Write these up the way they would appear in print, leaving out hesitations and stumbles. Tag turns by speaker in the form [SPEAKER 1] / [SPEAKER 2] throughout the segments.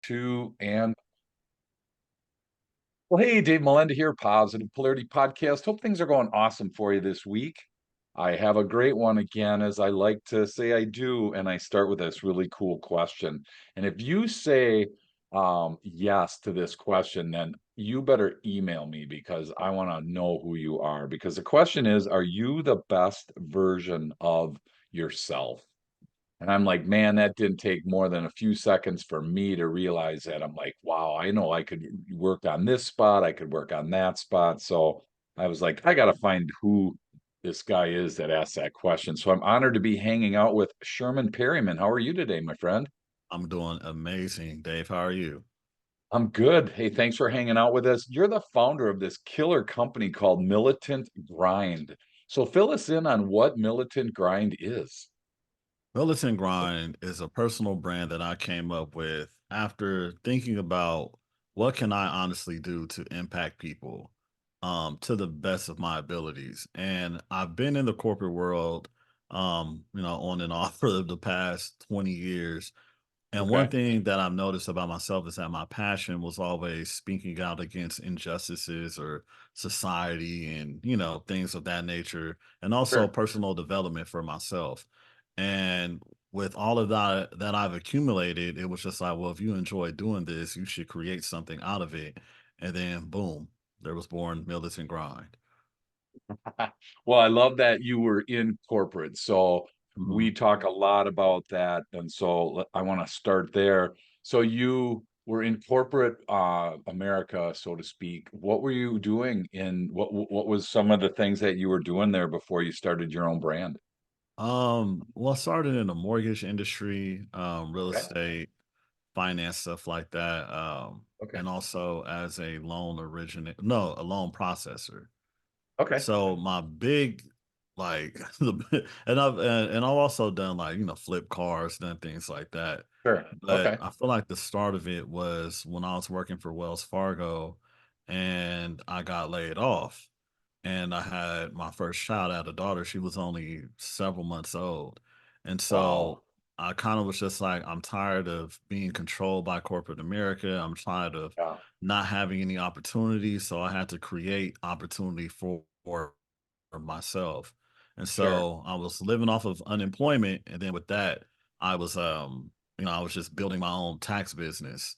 [SPEAKER 1] two, and well, hey, Dave Molenda here, Positive Polarity Podcast. Hope things are going awesome for you this week. I have a great one again, as I like to say I do, and I start with this really cool question. And if you say yes to this question, then you better email me because I want to know who you are. Because the question is, are you the best version of yourself? And I'm like, man, that didn't take more than a few seconds for me to realize that. I'm like, wow, I know I could work on this spot, I could work on that spot. So I was like, I got to find who this guy is that asked that question. So I'm honored to be hanging out with Sherman Perryman. How are you today, my friend?
[SPEAKER 2] I'm doing amazing, Dave. How are you?
[SPEAKER 1] I'm good. Hey, thanks for hanging out with us. You're the founder of this killer company called Militant Grind. So fill us in on what Militant Grind is.
[SPEAKER 2] Militant Grind is a personal brand that I came up with after thinking about what can I honestly do to impact people to the best of my abilities. And I've been in the corporate world, on and off for the past 20 years. And one
[SPEAKER 1] Okay,
[SPEAKER 2] thing that I've noticed about myself is that my passion was always speaking out against injustices or society and, things of that nature, and also
[SPEAKER 1] sure.
[SPEAKER 2] personal development for myself. And with all of that I've accumulated, it was just like, well, if you enjoy doing this, you should create something out of it. And then boom, there was born Militant Grind.
[SPEAKER 1] Well, I love that you were in corporate. So
[SPEAKER 2] Mhm.
[SPEAKER 1] we talk a lot about that. And so I want to start there. So you were in corporate America, so to speak. What were you doing in what was some of the things that you were doing there before you started your own brand?
[SPEAKER 2] Well, I started in the mortgage industry, real
[SPEAKER 1] Okay.
[SPEAKER 2] estate, finance, stuff like that.
[SPEAKER 1] Okay.
[SPEAKER 2] And also as a loan originator, no, a loan processor.
[SPEAKER 1] Okay.
[SPEAKER 2] So my big, like, and I've also done like flip cars, done things like that.
[SPEAKER 1] Sure.
[SPEAKER 2] But
[SPEAKER 1] Okay.
[SPEAKER 2] I feel like the start of it was when I was working for Wells Fargo, and I got laid off, and I had my first child. I had a daughter. She was only several months old. And
[SPEAKER 1] Wow.
[SPEAKER 2] so I kind of was just like, I'm tired of being controlled by corporate America. I'm tired of
[SPEAKER 1] Yeah.
[SPEAKER 2] not having any opportunities. So I had to create opportunity for myself. And
[SPEAKER 1] Sure.
[SPEAKER 2] so I was living off of unemployment. And then with that, I was I was just building my own tax business.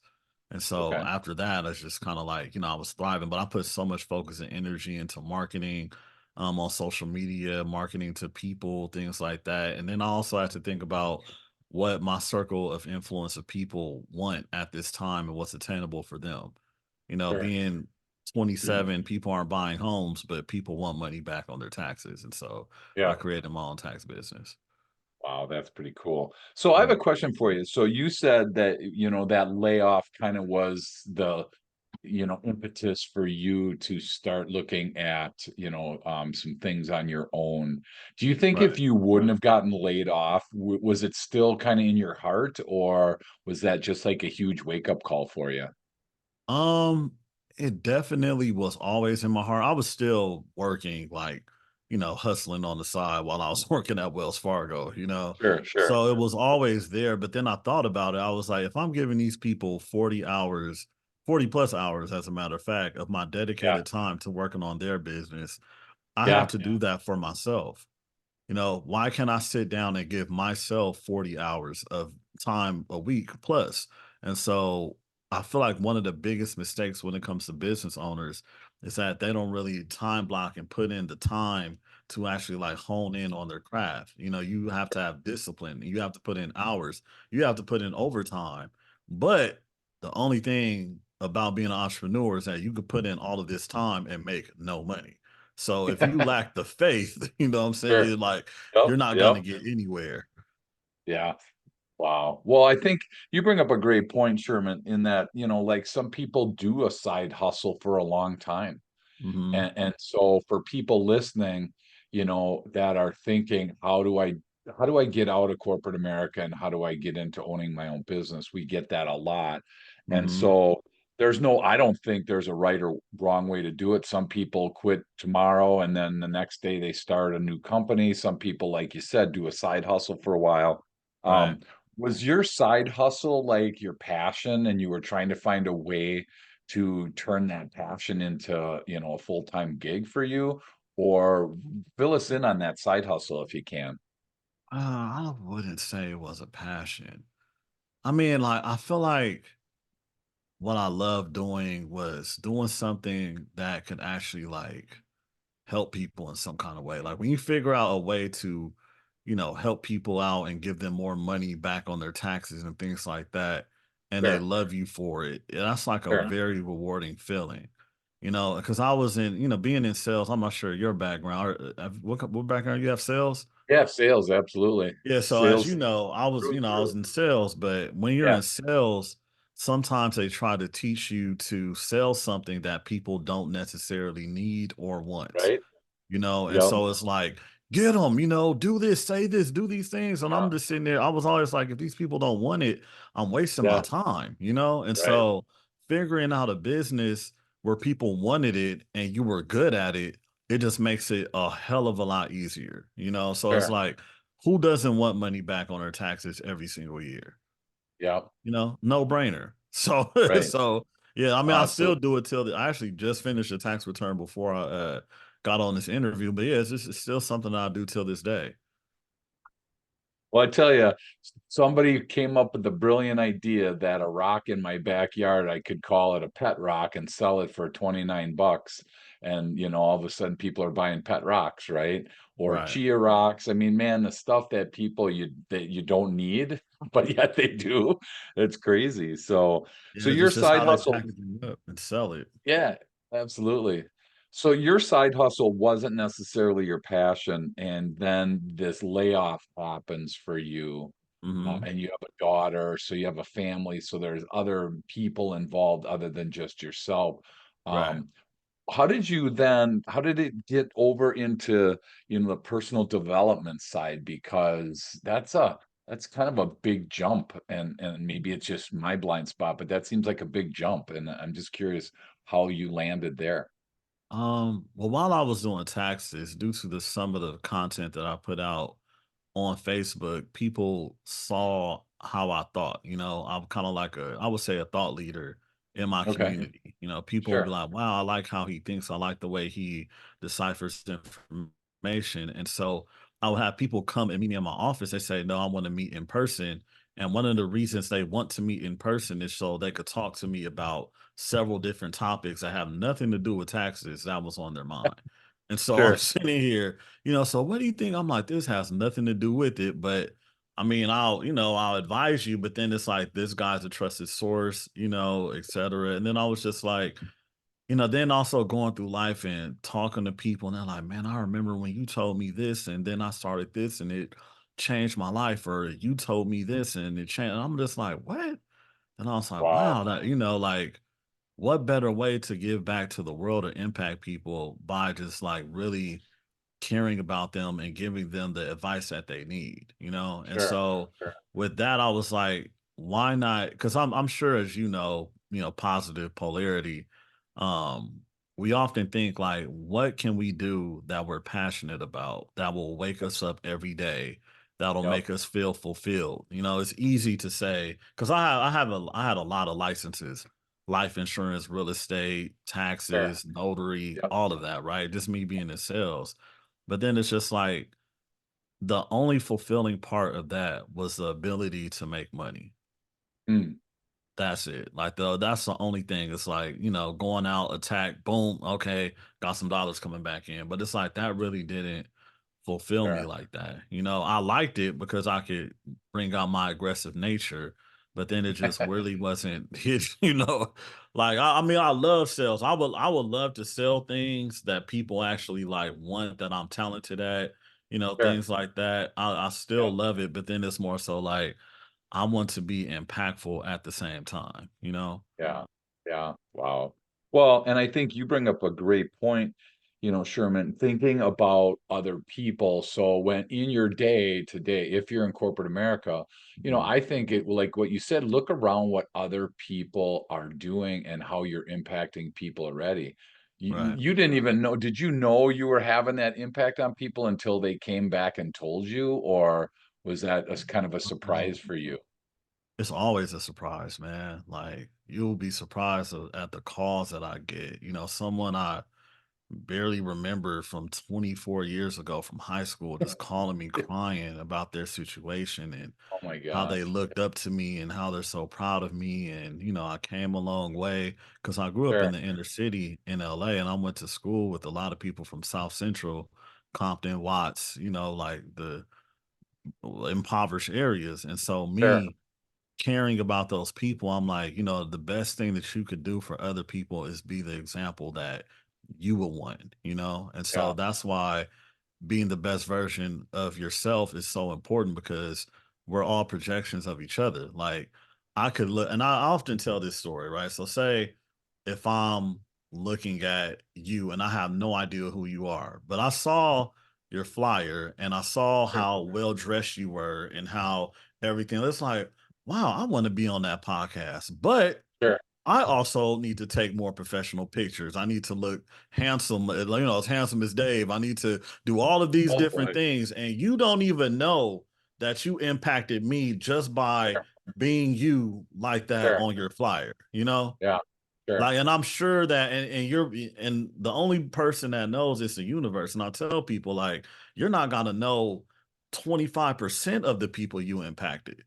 [SPEAKER 2] And so
[SPEAKER 1] Okay.
[SPEAKER 2] after that, I was just kind of like, I was thriving, but I put so much focus and energy into marketing, on social media, marketing to people, things like that. And then I also had to think about what my circle of influence of people want at this time and what's attainable for them.
[SPEAKER 1] Sure.
[SPEAKER 2] Being 27, people aren't buying homes, but people want money back on their taxes. And so I
[SPEAKER 1] Yeah.
[SPEAKER 2] created my own tax business.
[SPEAKER 1] Wow, that's pretty cool. So I have a
[SPEAKER 2] Mhm.
[SPEAKER 1] question for you. So you said that, that layoff kind of was the, impetus for you to start looking at, some things on your own. Do you think if
[SPEAKER 2] Right.
[SPEAKER 1] you wouldn't have gotten laid off, was it still kind of in your heart, or was that just like a huge wake up call for you?
[SPEAKER 2] Um, it definitely was always in my heart. I was still working, like, hustling on the side while I was working at Wells Fargo.
[SPEAKER 1] Sure, sure.
[SPEAKER 2] So it was always there. But then I thought about it. I was like, if I'm giving these people 40 hours, 40 plus hours, as a matter of fact, of my
[SPEAKER 1] Yeah,
[SPEAKER 2] dedicated time to working on their business, I have
[SPEAKER 1] yeah,
[SPEAKER 2] to do that for myself. Why can't I sit down and give myself 40 hours of time a week plus? And so I feel like one of the biggest mistakes when it comes to business owners is that they don't really time block and put in the time to actually like hone in on their craft. You have to have discipline, you have to put in hours, you have to put in overtime. But the only thing about being an entrepreneur is that you could put in all of this time and make no money. So if you lack the faith, what I'm
[SPEAKER 1] sure.
[SPEAKER 2] saying, like
[SPEAKER 1] Yep,
[SPEAKER 2] you're not
[SPEAKER 1] yep.
[SPEAKER 2] gonna get anywhere.
[SPEAKER 1] Yeah. Wow. Well, I think you bring up a great point, Sherman, in that, like some people do a side hustle for a long time.
[SPEAKER 2] Mhm,
[SPEAKER 1] And so for people listening, that are thinking, how do I get out of corporate America and how do I get into owning my own business? We get that a lot. And
[SPEAKER 2] mhm,
[SPEAKER 1] so I don't think there's a right or wrong way to do it. Some people quit tomorrow and then the next day they start a new company. Some people, like you said, do a side hustle for a while.
[SPEAKER 2] right.
[SPEAKER 1] Um, Was your side hustle like your passion and you were trying to find a way to turn that passion into, a full-time gig for you? Or fill us in on that side hustle if you can.
[SPEAKER 2] I wouldn't say it was a passion. I mean, like, I feel like what I love doing was doing something that could actually like help people in some kind of way. Like when you figure out a way to, help people out and give them more money back on their taxes and things like that, and they
[SPEAKER 1] Sure,
[SPEAKER 2] love you for it, that's like a
[SPEAKER 1] sure.
[SPEAKER 2] very rewarding feeling. Because I was in, being in sales. I'm not sure your background. What background you have? Sales.
[SPEAKER 1] Yeah, sales, absolutely.
[SPEAKER 2] Yeah, so as you
[SPEAKER 1] Sales
[SPEAKER 2] know,
[SPEAKER 1] through and
[SPEAKER 2] I was
[SPEAKER 1] through.
[SPEAKER 2] in sales, but when you're
[SPEAKER 1] Yeah,
[SPEAKER 2] in sales, sometimes they try to teach you to sell something that people don't necessarily need or want.
[SPEAKER 1] right?
[SPEAKER 2] And
[SPEAKER 1] Yep.
[SPEAKER 2] so it's like, get them, do this, say this, do these things. And
[SPEAKER 1] Yeah,
[SPEAKER 2] I'm just sitting there. I was always like, if these people don't want it, I'm wasting my
[SPEAKER 1] yeah,
[SPEAKER 2] time. And
[SPEAKER 1] right.
[SPEAKER 2] so figuring out a business where people wanted it and you were good at it, it just makes it a hell of a lot easier. So it's
[SPEAKER 1] Sure.
[SPEAKER 2] like, who doesn't want money back on their taxes every single year?
[SPEAKER 1] Yep,
[SPEAKER 2] No brainer. So,
[SPEAKER 1] right.
[SPEAKER 2] so yeah, I mean, I still
[SPEAKER 1] Absolutely.
[SPEAKER 2] do it till I actually just finished a tax return before I got on this interview. But yeah, it's still something I do till this day.
[SPEAKER 1] Well, I tell you, somebody came up with the brilliant idea that a rock in my backyard, I could call it a pet rock and sell it for 29 bucks. And, all of a sudden people are buying pet rocks, right? Or
[SPEAKER 2] Right.
[SPEAKER 1] chia rocks. I mean, man, the stuff that you don't need, but yet they do. It's crazy. So
[SPEAKER 2] Yeah,
[SPEAKER 1] your
[SPEAKER 2] it's just
[SPEAKER 1] side
[SPEAKER 2] how they
[SPEAKER 1] hustle.
[SPEAKER 2] package it up and sell it.
[SPEAKER 1] Yeah, absolutely. So your side hustle wasn't necessarily your passion, and then this layoff happens for you,
[SPEAKER 2] Hmm.
[SPEAKER 1] and you have a daughter, so you have a family, so there's other people involved other than just yourself.
[SPEAKER 2] Right.
[SPEAKER 1] Um, how did it get over into, the personal development side? Because that's kind of a big jump, and maybe it's just my blind spot, but that seems like a big jump, and I'm just curious how you landed there.
[SPEAKER 2] Well, while I was doing taxes, due to the some of the content that I put out on Facebook, people saw how I thought. I'm kind of like I would say a thought leader in my
[SPEAKER 1] Okay,
[SPEAKER 2] community. People will be
[SPEAKER 1] sure,
[SPEAKER 2] like, wow, I like how he thinks. I like the way he deciphers information. And so I would have people come and meet me in my office. They say, no, I want to meet in person. And one of the reasons they want to meet in person is so they could talk to me about several different topics that have nothing to do with taxes that was on their mind. And so I'm
[SPEAKER 1] sure,
[SPEAKER 2] sitting here, so what do you think? I'm like, this has nothing to do with it, but I mean, I'll advise you, but then it's like this guy's a trusted source, et cetera. And then I was just like, then also going through life and talking to people, and they're like, man, I remember when you told me this, and then I started this, and it changed my life, or you told me this, and it changed. And I'm just like, what? And I was like,
[SPEAKER 1] wow,
[SPEAKER 2] wow, that, like, what better way to give back to the world or impact people by just like really caring about them and giving them the advice that they need. And
[SPEAKER 1] sure,
[SPEAKER 2] so
[SPEAKER 1] sure,
[SPEAKER 2] with that, I was like, why not? Because I'm sure as positive polarity, um, we often think like, what can we do that we're passionate about that will wake us up every day, that'll
[SPEAKER 1] yep,
[SPEAKER 2] make us feel fulfilled? It's easy to say because I had a lot of licenses, life insurance, real estate,
[SPEAKER 1] sure,
[SPEAKER 2] taxes, notary,
[SPEAKER 1] yep,
[SPEAKER 2] all of that, right? Just me being in sales. But then it's just like the only fulfilling part of that was the ability to make money.
[SPEAKER 1] mm,
[SPEAKER 2] That's it. Like that's the only thing. It's like, going out, attack, boom, okay, got some dollars coming back in. But it's like that really didn't fulfill me
[SPEAKER 1] sure,
[SPEAKER 2] like that. I liked it because I could bring out my aggressive nature, but then it just really wasn't like I mean, I love sales. I would love to sell things that people actually like want that I'm talented at,
[SPEAKER 1] sure,
[SPEAKER 2] things like that. I still
[SPEAKER 1] yep.
[SPEAKER 2] love it, but then it's more so like I want to be impactful at the same time.
[SPEAKER 1] Yeah, yeah, wow. Well, and I think you bring up a great point, Sherman, thinking about other people. So when in your day to day, if you're in corporate America,
[SPEAKER 2] Mhm.
[SPEAKER 1] I think it like what you said, look around what other people are doing and how you're impacting people already.
[SPEAKER 2] Right.
[SPEAKER 1] You didn't even know, did you know you were having that impact on people until they came back and told you, or was that a kind of a surprise
[SPEAKER 2] Um,
[SPEAKER 1] for you?
[SPEAKER 2] It's always a surprise, man. Like, you'll be surprised at the calls that I get. Someone I barely remember from 24 years ago from high school just calling me crying about their situation and
[SPEAKER 1] Oh my
[SPEAKER 2] how
[SPEAKER 1] gosh.
[SPEAKER 2] they looked up to me and how they're so proud of me. And, I came a long way because I grew up in
[SPEAKER 1] Sure,
[SPEAKER 2] the inner city in LA, and I went to school with a lot of people from South Central, Compton, Watts, like the impoverished areas. And so,
[SPEAKER 1] sure.
[SPEAKER 2] me caring about those people, I'm like, the best thing that you could do for other people is be the example that you will want. And so
[SPEAKER 1] Yeah,
[SPEAKER 2] that's why being the best version of yourself is so important because we're all projections of each other. Like, I could look, and I often tell this story, right? So, say if I'm looking at you and I have no idea who you are, but I saw your flyer and I saw
[SPEAKER 1] sure,
[SPEAKER 2] how well dressed you were and how everything, it's like, wow, I want to be on that podcast. But
[SPEAKER 1] sure.
[SPEAKER 2] I also need to take more professional pictures. I need to look handsome, as handsome as Dave. I need to do all of these
[SPEAKER 1] Oh
[SPEAKER 2] different
[SPEAKER 1] boy.
[SPEAKER 2] things. And you don't even know that you impacted me just by
[SPEAKER 1] Sure,
[SPEAKER 2] being you like that
[SPEAKER 1] sure.
[SPEAKER 2] on your flyer?
[SPEAKER 1] Yeah, sure.
[SPEAKER 2] Like, and I'm sure that, and the only person that knows is the universe. And I tell people, like, you're not gonna know 25% of the people you impacted.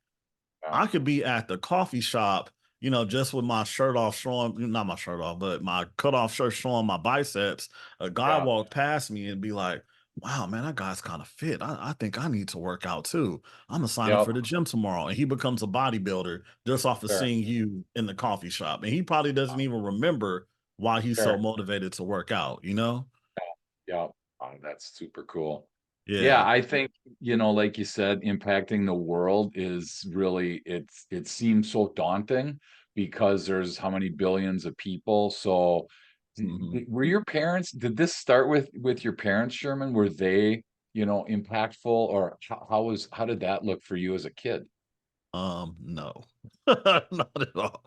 [SPEAKER 1] Yeah,
[SPEAKER 2] I could be at the coffee shop, just with my shirt off, showing, not my shirt off, but my cut off shirt showing my biceps. A guy
[SPEAKER 1] yeah,
[SPEAKER 2] walk past me and be like, wow, man, that guy's kind of fit. I think I need to work out too. I'm gonna sign up
[SPEAKER 1] yep,
[SPEAKER 2] for the gym tomorrow. And he becomes a bodybuilder just off of
[SPEAKER 1] sure,
[SPEAKER 2] seeing you in the coffee shop. And he probably doesn't even remember why he's so
[SPEAKER 1] sure.
[SPEAKER 2] motivated to work out?
[SPEAKER 1] Yeah. Oh, that's super cool. Yeah,
[SPEAKER 2] Yeah.
[SPEAKER 1] I think, like you said, impacting the world is really it seems so daunting because there's how many billions of people. So
[SPEAKER 2] Mhm.
[SPEAKER 1] were your parents, did this start with your parents, Sherman? Were they, impactful, or how did that look for you as a kid?
[SPEAKER 2] No, not at all.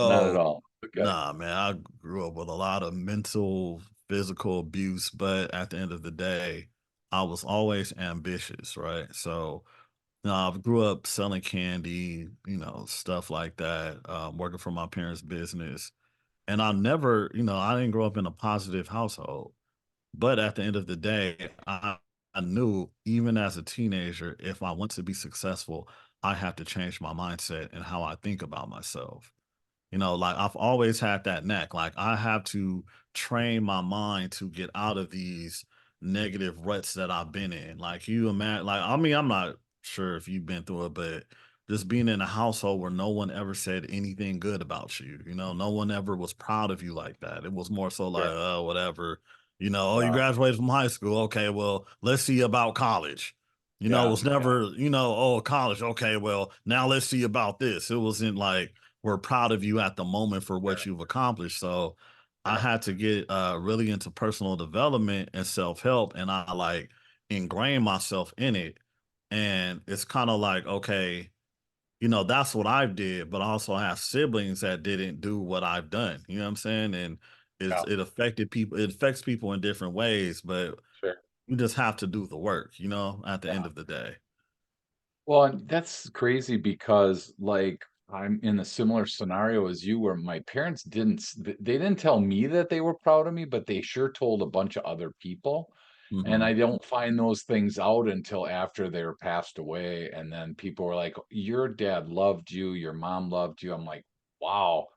[SPEAKER 1] Not at
[SPEAKER 2] So,
[SPEAKER 1] all. Okay.
[SPEAKER 2] nah, man, I grew up with a lot of mental, physical abuse, but at the end of the day, I was always ambitious, right? So, I grew up selling candy, stuff like that, working for my parents' business. And I didn't grow up in a positive household. But at the end of the day, I knew even as a teenager, if I want to be successful, I have to change my mindset and how I think about myself. Like, I've always had that knack. Like, I have to train my mind to get out of these negative ruts that I've been in. Like, you imagine, like, I mean, I'm not sure if you've been through it, but just being in a household where no one ever said anything good about you, no one ever was proud of you like that. It was more so like,
[SPEAKER 1] Sure.
[SPEAKER 2] oh, whatever, oh, you
[SPEAKER 1] Yeah.
[SPEAKER 2] graduated from high school. Okay, well, let's see about college. It
[SPEAKER 1] Yeah.
[SPEAKER 2] was never, oh, college. Okay, well, now let's see about this. It wasn't like, we're proud of you at the moment for
[SPEAKER 1] Sure.
[SPEAKER 2] what you've accomplished. So I
[SPEAKER 1] Sure.
[SPEAKER 2] had to get really into personal development and self-help, and I like ingrain myself in it. And it's kind of like, okay, that's what I did, but I also have siblings that didn't do what I've done. You know what I'm saying? And
[SPEAKER 1] Yeah.
[SPEAKER 2] it affected people, it affects people in different ways, but
[SPEAKER 1] Sure.
[SPEAKER 2] you just have to do the work, at the
[SPEAKER 1] Yeah.
[SPEAKER 2] end of the day.
[SPEAKER 1] Well, and that's crazy because, like, I'm in a similar scenario as you, where my parents they didn't tell me that they were proud of me, but they sure told a bunch of other people. And
[SPEAKER 2] Hmm.
[SPEAKER 1] I don't find those things out until after they were passed away. And then people were like, your dad loved you, your mom loved you. I'm like, wow.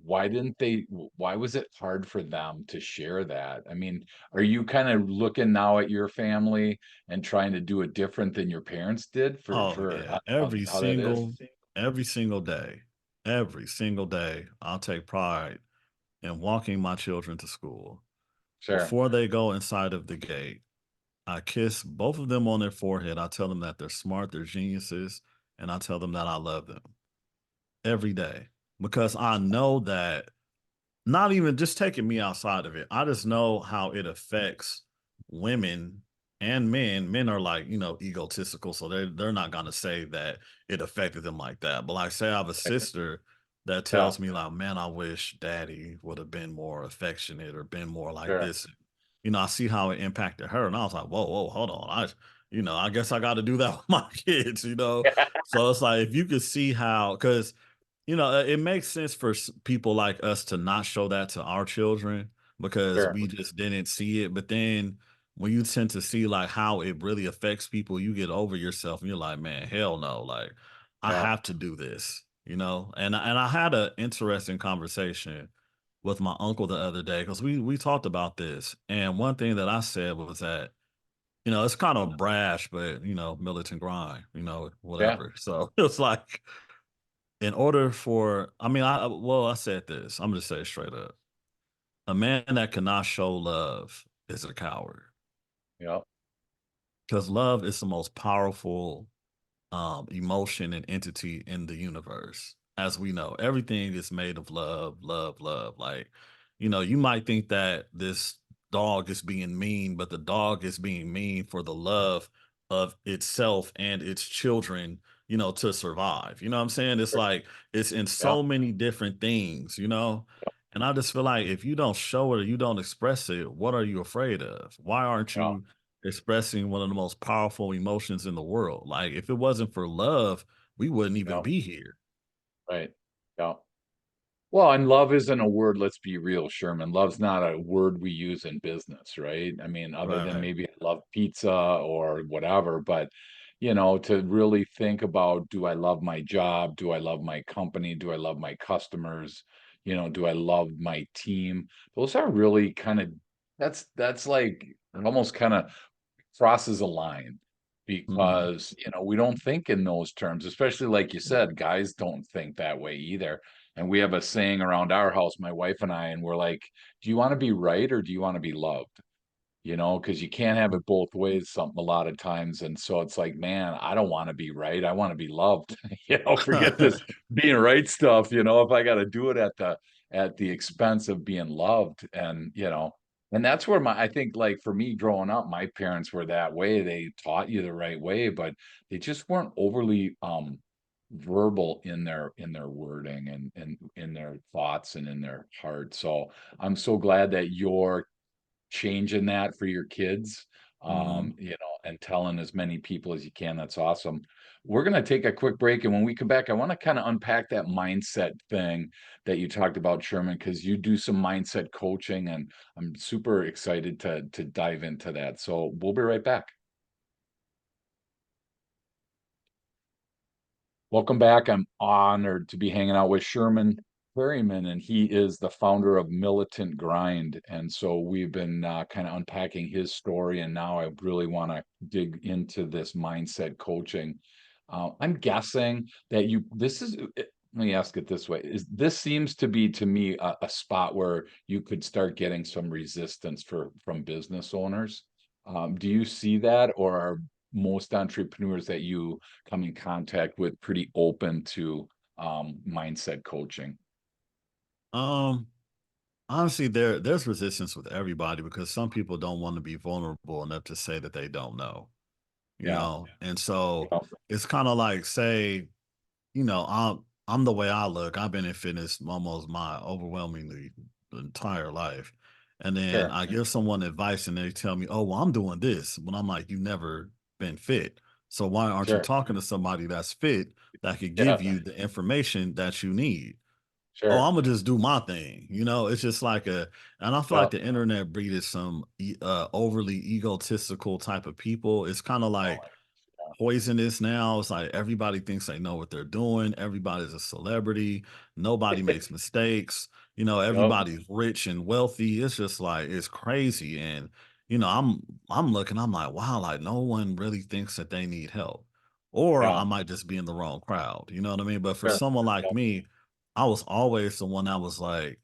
[SPEAKER 1] Why was it hard for them to share that? I mean, are you kind of looking now at your family and trying to do it different than your parents did
[SPEAKER 2] Oh
[SPEAKER 1] for
[SPEAKER 2] yeah,
[SPEAKER 1] how that is?
[SPEAKER 2] every single day, every single day, I'll take pride in walking my children to school.
[SPEAKER 1] Sure.
[SPEAKER 2] Before they go inside of the gate, I kiss both of them on their forehead. I tell them that they're smart, they're geniuses, and I tell them that I love them every day because I know that, not even just taking me outside of it. I just know how it affects women and men. Men are like, egotistical, so they're not gonna say that it affected them like that. But like, say I have a sister that
[SPEAKER 1] Yeah,
[SPEAKER 2] tells me like, man, I wish daddy would have been more affectionate or been more like
[SPEAKER 1] sure.
[SPEAKER 2] this. I see how it impacted her. And I was like, whoa, hold on. I guess I got to do that with my kids, you know? So it's like, if you could see how, because, it makes sense for people like us to not show that to our children because
[SPEAKER 1] Sure.
[SPEAKER 2] we just didn't see it. But then when you tend to see like how it really affects people, you get over yourself and you're like, man, hell no. Like, I
[SPEAKER 1] Yeah.
[SPEAKER 2] have to do this, And I had an interesting conversation with my uncle the other day because we talked about this. And one thing that I said was that, it's kind of brash, but militant grind,
[SPEAKER 1] Yeah.
[SPEAKER 2] whatever. So it's like, in order for, I mean, I said this. I'm gonna say it straight up. A man that cannot show love is a coward
[SPEAKER 1] Yeah.
[SPEAKER 2] because love is the most powerful emotion and entity in the universe. As we know, everything is made of love, love, love. Like, you might think that this dog is being mean, but the dog is being mean for the love of itself and its children, to survive. You know what I'm saying? It's
[SPEAKER 1] Sure.
[SPEAKER 2] like it's in
[SPEAKER 1] Yeah.
[SPEAKER 2] so many different things. And I just feel like if you don't show it or you don't express it, what are you afraid of? Why aren't
[SPEAKER 1] Yeah.
[SPEAKER 2] you expressing one of the most powerful emotions in the world? Like, if it wasn't for love, we wouldn't even
[SPEAKER 1] Yeah.
[SPEAKER 2] be here.
[SPEAKER 1] Right. Yeah. Well, and love isn't a word, let's be real, Sherman. Love's not a word we use in business, right? I mean, other than
[SPEAKER 2] Right.
[SPEAKER 1] maybe I love pizza or whatever, but to really think about, do I love my job? Do I love my company? Do I love my customers? Do I love my team? Those are really kind of that's like almost kind of crosses a line
[SPEAKER 2] Mhm.
[SPEAKER 1] because, we don't think in those terms, especially like you said, guys don't think that way either. And we have a saying around our house, my wife and I, and we're like, do you want to be right or do you want to be loved? Because you can't have it both ways something a lot of times. And so it's like, man, I don't want to be right. I want to be loved. Forget this being right stuff, if I got to do it at the expense of being loved. And that's where I think like for me growing up, my parents were that way. They taught you the right way, but they just weren't overly verbal in their wording and in their thoughts and in their heart. So I'm so glad that you're changing that for your kids,
[SPEAKER 2] Mhm.
[SPEAKER 1] and telling as many people as you can. That's awesome. We're going to take a quick break. And when we come back, I want to kind of unpack that mindset thing that you talked about, Sherman, because you do some mindset coaching and I'm super excited to dive into that. So we'll be right back. Welcome back. I'm honored to be hanging out with Sherman Perryman, and he is the founder of Militant Grind. And so we've been kind of unpacking his story, and now I really want to dig into this mindset coaching. I'm guessing that let me ask it this way. This seems to be to me a spot where you could start getting some resistance from business owners. Do you see that, or are most entrepreneurs that you come in contact with pretty open to mindset coaching?
[SPEAKER 2] Um, Honestly, there's resistance with everybody because some people don't want to be vulnerable enough to say that they don't know,
[SPEAKER 1] Yeah.
[SPEAKER 2] And so
[SPEAKER 1] Yeah.
[SPEAKER 2] it's kind of like, say, I'm the way I look. I've been in fitness almost my overwhelmingly entire life. And then
[SPEAKER 1] Sure.
[SPEAKER 2] I give someone advice and they tell me, "Oh, well, I'm doing this." When I'm like, "You've never been fit. So why aren't you
[SPEAKER 1] Sure.
[SPEAKER 2] talking to somebody that's fit that could give
[SPEAKER 1] Yeah.
[SPEAKER 2] you the information that you need?" "Oh,
[SPEAKER 1] Sure.
[SPEAKER 2] I'm gonna just do my thing." It's just like and I feel
[SPEAKER 1] Yeah.
[SPEAKER 2] like the internet breeded some overly egotistical type of people. It's kind of
[SPEAKER 1] Oh,
[SPEAKER 2] like poisonous now. It's like everybody thinks they know what they're doing. Everybody's a celebrity. Nobody makes mistakes.
[SPEAKER 1] yep.
[SPEAKER 2] Everybody's rich and wealthy. It's just like it's crazy. And I'm looking, I'm like, wow, like no one really thinks that they need help. Or I
[SPEAKER 1] Yeah.
[SPEAKER 2] might just be in the wrong crowd. You know what I mean? But for
[SPEAKER 1] Sure.
[SPEAKER 2] someone like
[SPEAKER 1] Yeah.
[SPEAKER 2] me, I was always the one that was like,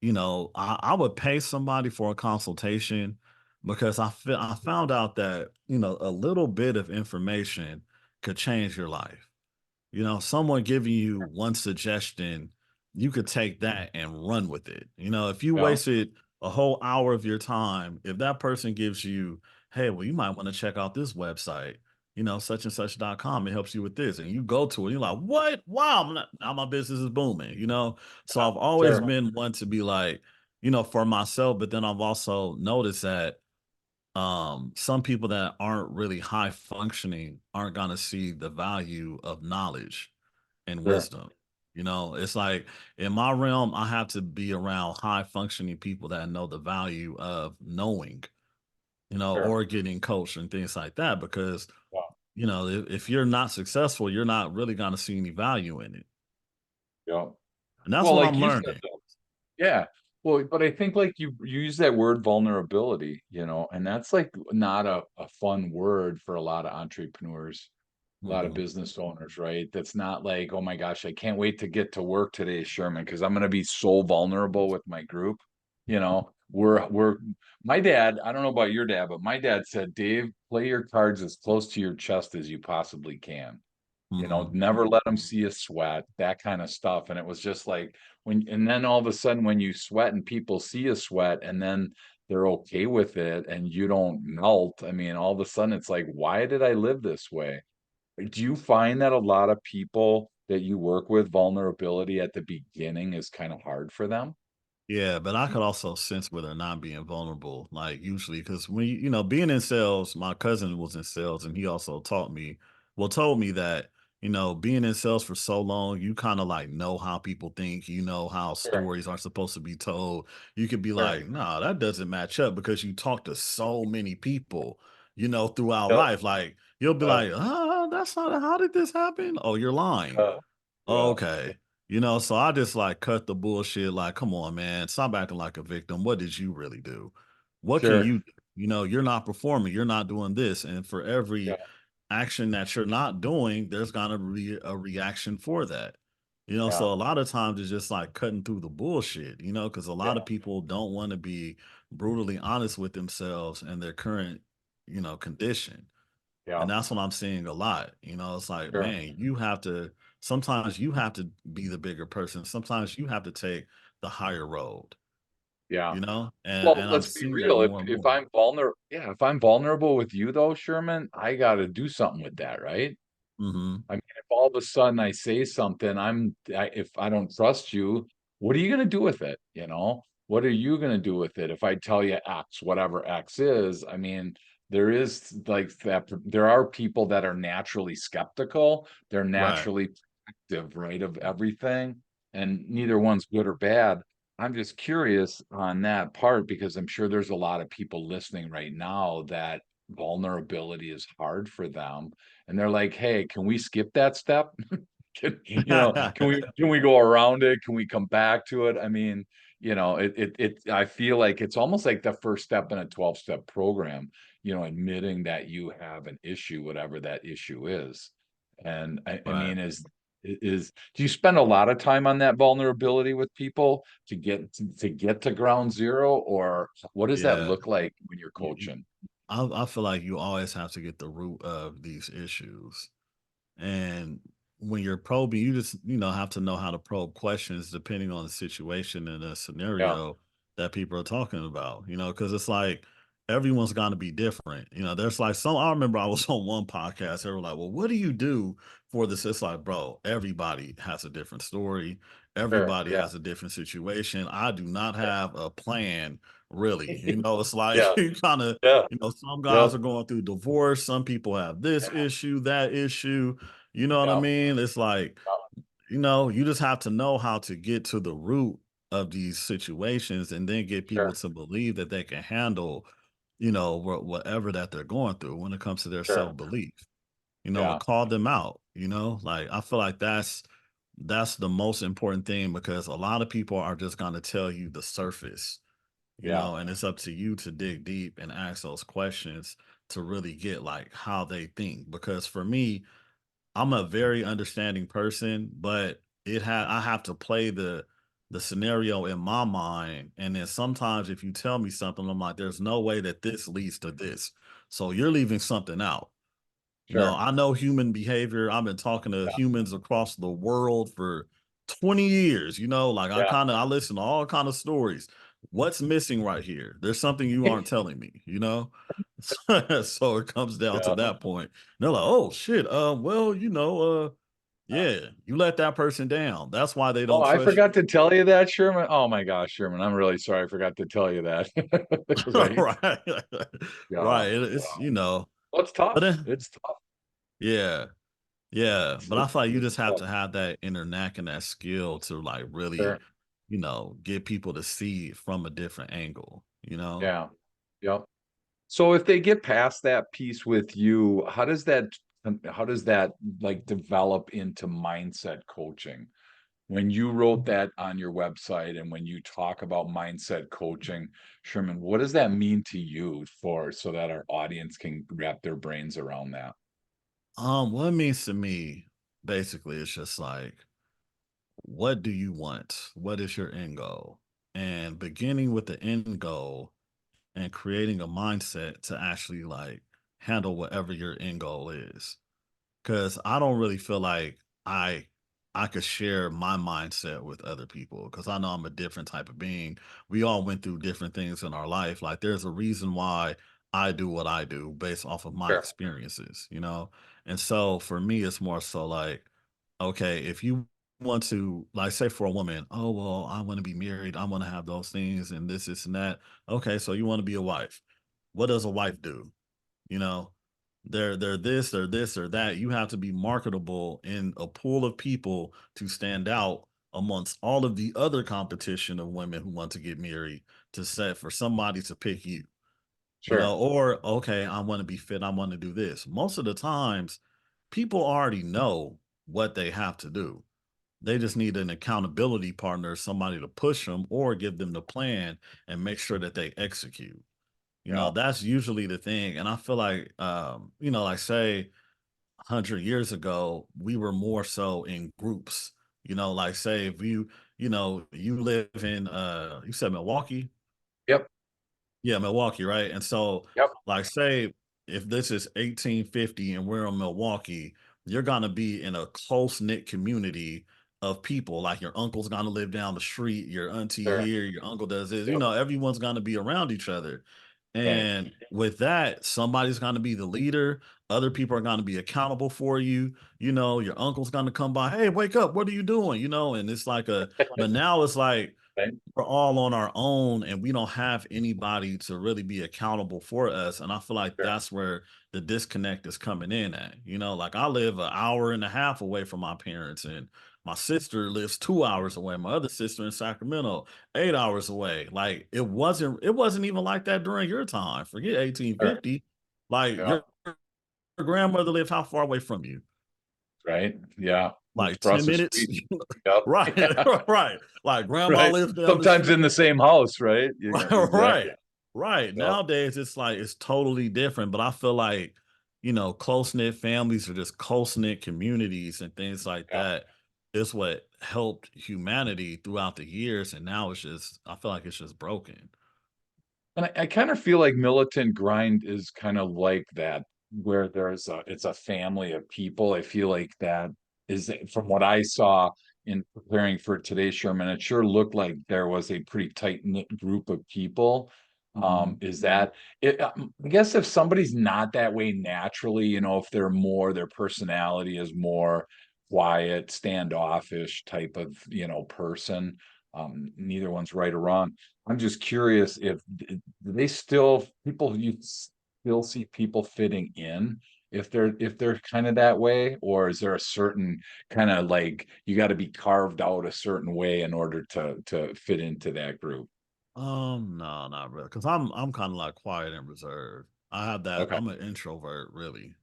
[SPEAKER 2] I would pay somebody for a consultation because I found out that, a little bit of information could change your life. Someone giving you one suggestion, you could take that and run with it. If you
[SPEAKER 1] Yeah.
[SPEAKER 2] wasted a whole hour of your time, if that person gives you, hey, well, you might want to check out this website, such and such.com, it helps you with this. And you go to it, you're like, what? Wow, now my business is booming. So
[SPEAKER 1] Yeah.
[SPEAKER 2] I've always
[SPEAKER 1] Sure.
[SPEAKER 2] been one to be like, for myself, but then I've also noticed that some people that aren't really high functioning aren't going to see the value of knowledge and
[SPEAKER 1] Sure,
[SPEAKER 2] wisdom. It's like in my realm, I have to be around high functioning people that know the value of knowing,
[SPEAKER 1] sure.
[SPEAKER 2] or getting coached and things like that. Because,
[SPEAKER 1] Yeah,
[SPEAKER 2] if you're not successful, you're not really going to see any value in it.
[SPEAKER 1] yeah.
[SPEAKER 2] And that's
[SPEAKER 1] Well,
[SPEAKER 2] what
[SPEAKER 1] like
[SPEAKER 2] I'm
[SPEAKER 1] you said,
[SPEAKER 2] learning.
[SPEAKER 1] though. Yeah. Well, but I think like you use that word vulnerability, and that's like not a fun word for a lot of entrepreneurs, a lot of
[SPEAKER 2] Hmm.
[SPEAKER 1] business owners, right? That's not like, oh my gosh, I can't wait to get to work today, Sherman, because I'm going to be so vulnerable with my group. We're my dad, I don't know about your dad, but my dad said, Dave, play your cards as close to your chest as you possibly can.
[SPEAKER 2] Hmm.
[SPEAKER 1] Never let them see you sweat, that kind of stuff. And it was just like and then all of a sudden when you sweat and people see you sweat and then they're okay with it and you don't melt. I mean, all of a sudden it's like, why did I live this way? Do you find that a lot of people that you work with, vulnerability at the beginning is kind of hard for them?
[SPEAKER 2] Yeah, but I could also sense where they're not being vulnerable. Like usually, because when being in sales, my cousin was in sales, and he also told me that being in sales for so long, you kind of like know how people think, how
[SPEAKER 1] Sure,
[SPEAKER 2] stories are supposed to be told. You could be
[SPEAKER 1] sure.
[SPEAKER 2] like, nah, that doesn't match up because you talk to so many people, throughout
[SPEAKER 1] Yep,
[SPEAKER 2] life. Like you'll be
[SPEAKER 1] yep,
[SPEAKER 2] like, that's not how did this happen? Oh, you're lying.
[SPEAKER 1] yeah,
[SPEAKER 2] Oh,
[SPEAKER 1] yeah,
[SPEAKER 2] okay. So I just like cut the bullshit. Like, come on, man. Stop acting like a victim. What did you really do? What can
[SPEAKER 1] sure.
[SPEAKER 2] you do? You're not performing. You're not doing this. And for
[SPEAKER 1] Yeah,
[SPEAKER 2] every action that you're not doing, there's gonna be a reaction for that.
[SPEAKER 1] yeah,
[SPEAKER 2] So a lot of times it's just like cutting through the bullshit, because a lot of
[SPEAKER 1] yeah,
[SPEAKER 2] people don't want to be brutally honest with themselves and their current, condition.
[SPEAKER 1] yeah,
[SPEAKER 2] And that's what I'm seeing a lot. It's like,
[SPEAKER 1] sure.
[SPEAKER 2] man, sometimes you have to be the bigger person. Sometimes you have to take the higher road,
[SPEAKER 1] Yeah.
[SPEAKER 2] and
[SPEAKER 1] Well,
[SPEAKER 2] I'm
[SPEAKER 1] let's be
[SPEAKER 2] seeing that
[SPEAKER 1] real. If
[SPEAKER 2] more and
[SPEAKER 1] if
[SPEAKER 2] more.
[SPEAKER 1] I'm vulnerable, yeah, if I'm vulnerable with you though, Sherman, I got to do something with that, right?
[SPEAKER 2] Hmm.
[SPEAKER 1] I mean, if all of a sudden I say something, if I don't trust you, what are you going to do with it? What are you going to do with it? If I tell you X, whatever X is, I mean, there is like that. There are people that are naturally skeptical. They're
[SPEAKER 2] Right.
[SPEAKER 1] naturally protective, right, of everything, and neither one's good or bad. I'm just curious on that part because I'm sure there's a lot of people listening right now that vulnerability is hard for them and they're like, "Hey, can we skip that step? Can we go around it? Can we come back to it?" I mean, I feel like it's almost like the first step in a 12-step program, admitting that you have an issue, whatever that issue is. And I
[SPEAKER 2] Right.
[SPEAKER 1] mean, do you spend a lot of time on that vulnerability with people to get to ground zero, or what does that
[SPEAKER 2] Yeah.
[SPEAKER 1] look like when you're
[SPEAKER 2] You,
[SPEAKER 1] coaching?
[SPEAKER 2] I feel like you always have to get the root of these issues. And when you're probing, you just, have to know how to probe questions depending on the situation and the
[SPEAKER 1] Yeah,
[SPEAKER 2] scenario that people are talking about, because it's like everyone's going to be different. There's like I remember I was on one podcast, they were like, well, what do you do for this? It's like, bro, everybody has a different story.
[SPEAKER 1] sure.
[SPEAKER 2] Everybody
[SPEAKER 1] Yeah,
[SPEAKER 2] has a different situation. I do not
[SPEAKER 1] yeah.
[SPEAKER 2] have a plan really. It's like
[SPEAKER 1] Yeah,
[SPEAKER 2] you kind of,
[SPEAKER 1] yeah,
[SPEAKER 2] some
[SPEAKER 1] yeah,
[SPEAKER 2] guys are going through divorce. Some people have this
[SPEAKER 1] yeah,
[SPEAKER 2] issue, that issue. You know what I
[SPEAKER 1] yeah,
[SPEAKER 2] mean? It's like,
[SPEAKER 1] yeah,
[SPEAKER 2] you just have to know how to get to the root of these situations and then get people
[SPEAKER 1] sure,
[SPEAKER 2] to believe that they can handle, whatever that they're going through when it comes to their
[SPEAKER 1] sure,
[SPEAKER 2] self-belief, and
[SPEAKER 1] yeah,
[SPEAKER 2] call them out, like I feel like that's the most important thing because a lot of people are just going to tell you the surface,
[SPEAKER 1] yeah,
[SPEAKER 2] and it's up to you to dig deep and ask those questions to really get like how they think because for me I'm a very understanding person, but I have to play the scenario in my mind. And then sometimes if you tell me something, I'm like, there's no way that this leads to this. So you're leaving something out.
[SPEAKER 1] sure,
[SPEAKER 2] I know human behavior. I've been talking to
[SPEAKER 1] yeah,
[SPEAKER 2] humans across the world for 20 years. Like
[SPEAKER 1] yeah,
[SPEAKER 2] I listen to all kind of stories. What's missing right here? There's something you aren't telling me. So it comes down to
[SPEAKER 1] yeah,
[SPEAKER 2] that point. They're like, oh shit, well, Yeah, you let that person down. That's why they
[SPEAKER 1] Oh,
[SPEAKER 2] don't
[SPEAKER 1] I
[SPEAKER 2] trust
[SPEAKER 1] forgot
[SPEAKER 2] you.
[SPEAKER 1] to tell you that, Sherman. Oh my gosh, Sherman, I'm really sorry. I forgot to tell you that. Right?
[SPEAKER 2] Right.
[SPEAKER 1] Yeah.
[SPEAKER 2] Right. It's,
[SPEAKER 1] Well, it's
[SPEAKER 2] but
[SPEAKER 1] tough.
[SPEAKER 2] then,
[SPEAKER 1] It's tough.
[SPEAKER 2] yeah. Yeah. But I feel like you
[SPEAKER 1] It's
[SPEAKER 2] just have
[SPEAKER 1] tough.
[SPEAKER 2] to have that inner knack and that skill to like really,
[SPEAKER 1] Sure.
[SPEAKER 2] get people to see it from a different angle, you know?
[SPEAKER 1] Yeah. Yep. So if they get past that piece with you, how does that like develop into mindset coaching? When you wrote that on your website and when you talk about mindset coaching, Sherman, what does that mean to you for so that our audience can wrap their brains around that?
[SPEAKER 2] What it means to me, basically, it's just like, what do you want? What is your end goal? And beginning with the end goal and creating a mindset to actually like handle whatever your end goal is. Cause I don't really feel like I I could share my mindset with other people because I know I'm a different type of being. We all went through different things in our life. Like there's a reason why I do what I do based off of my
[SPEAKER 1] Sure.
[SPEAKER 2] experiences. And so for me, it's more so like, okay, if you want to, like, say for a woman, oh, well, I want to be married, I want to have those things and this and that. Okay, so you want to be a wife. What does a wife do? You know, they're this, they're this, or that. You have to be marketable in a pool of people to stand out amongst all of the other competition of women who want to get married to set for somebody to pick you.
[SPEAKER 1] Sure.
[SPEAKER 2] Or okay, I want to be fit, I want to do this. Most of the times, people already know what they have to do. They just need an accountability partner, somebody to push them or give them the plan and make sure that they execute.
[SPEAKER 1] Yeah.
[SPEAKER 2] That's usually the thing. And I feel like, like say 100 years ago, we were more so in groups. Like say if you live in, you said Milwaukee.
[SPEAKER 1] Yep.
[SPEAKER 2] Yeah, Milwaukee, right? And so,
[SPEAKER 1] Yep.
[SPEAKER 2] like, say if this is 1850 and we're in Milwaukee, you're gonna be in a close knit community of people. Like your uncle's gonna live down the street, your auntie
[SPEAKER 1] Sure.
[SPEAKER 2] here, your uncle does this.
[SPEAKER 1] Yep.
[SPEAKER 2] Everyone's gonna be around each other.
[SPEAKER 1] Right.
[SPEAKER 2] And with that, somebody's gonna be the leader. Other people are gonna be accountable for you. Your uncle's gonna come by, hey, wake up, what are you doing? And it's like but now it's like
[SPEAKER 1] Right.
[SPEAKER 2] we're all on our own and we don't have anybody to really be accountable for us. And I feel like
[SPEAKER 1] Sure.
[SPEAKER 2] that's where the disconnect is coming in at. Like I live an hour and a half away from my parents, and my sister lives 2 hours away. My other sister in Sacramento, 8 hours away. Like it wasn't even like that during your time. Forget
[SPEAKER 1] Sure.
[SPEAKER 2] 1850. Like
[SPEAKER 1] Yeah.
[SPEAKER 2] your grandmother lived how far away from you?
[SPEAKER 1] Right. Yeah.
[SPEAKER 2] Like
[SPEAKER 1] Across
[SPEAKER 2] 10
[SPEAKER 1] the
[SPEAKER 2] minutes?
[SPEAKER 1] street. Yep.
[SPEAKER 2] Right.
[SPEAKER 1] Yeah.
[SPEAKER 2] Right. Like grandma
[SPEAKER 1] Right.
[SPEAKER 2] lives down the
[SPEAKER 1] Sometimes in
[SPEAKER 2] street.
[SPEAKER 1] the same house, right? Exactly.
[SPEAKER 2] Right. Right.
[SPEAKER 1] Yep.
[SPEAKER 2] Nowadays, it's like it's totally different. But I feel like, close knit families or just close knit communities and things like
[SPEAKER 1] Yeah.
[SPEAKER 2] that is what helped humanity throughout the years. And now I feel like it's just broken.
[SPEAKER 1] And I kind of feel like Militant Grind is kind of like that, where it's a family of people. I feel like that is from what I saw in preparing for today's Sherman, it sure looked like there was a pretty tight-knit group of people. Is that it? I guess if somebody's not that way naturally, if their personality is more quiet, standoffish type of, person, neither one's right or wrong. I'm just curious if do they still people you still see people fitting in if they're kind of that way, or is there a certain kind of like you got to be carved out a certain way in order to fit into that group?
[SPEAKER 2] No, not really. Because I'm kind of like quiet and reserved. I have that.
[SPEAKER 1] Okay,
[SPEAKER 2] I'm an introvert, really.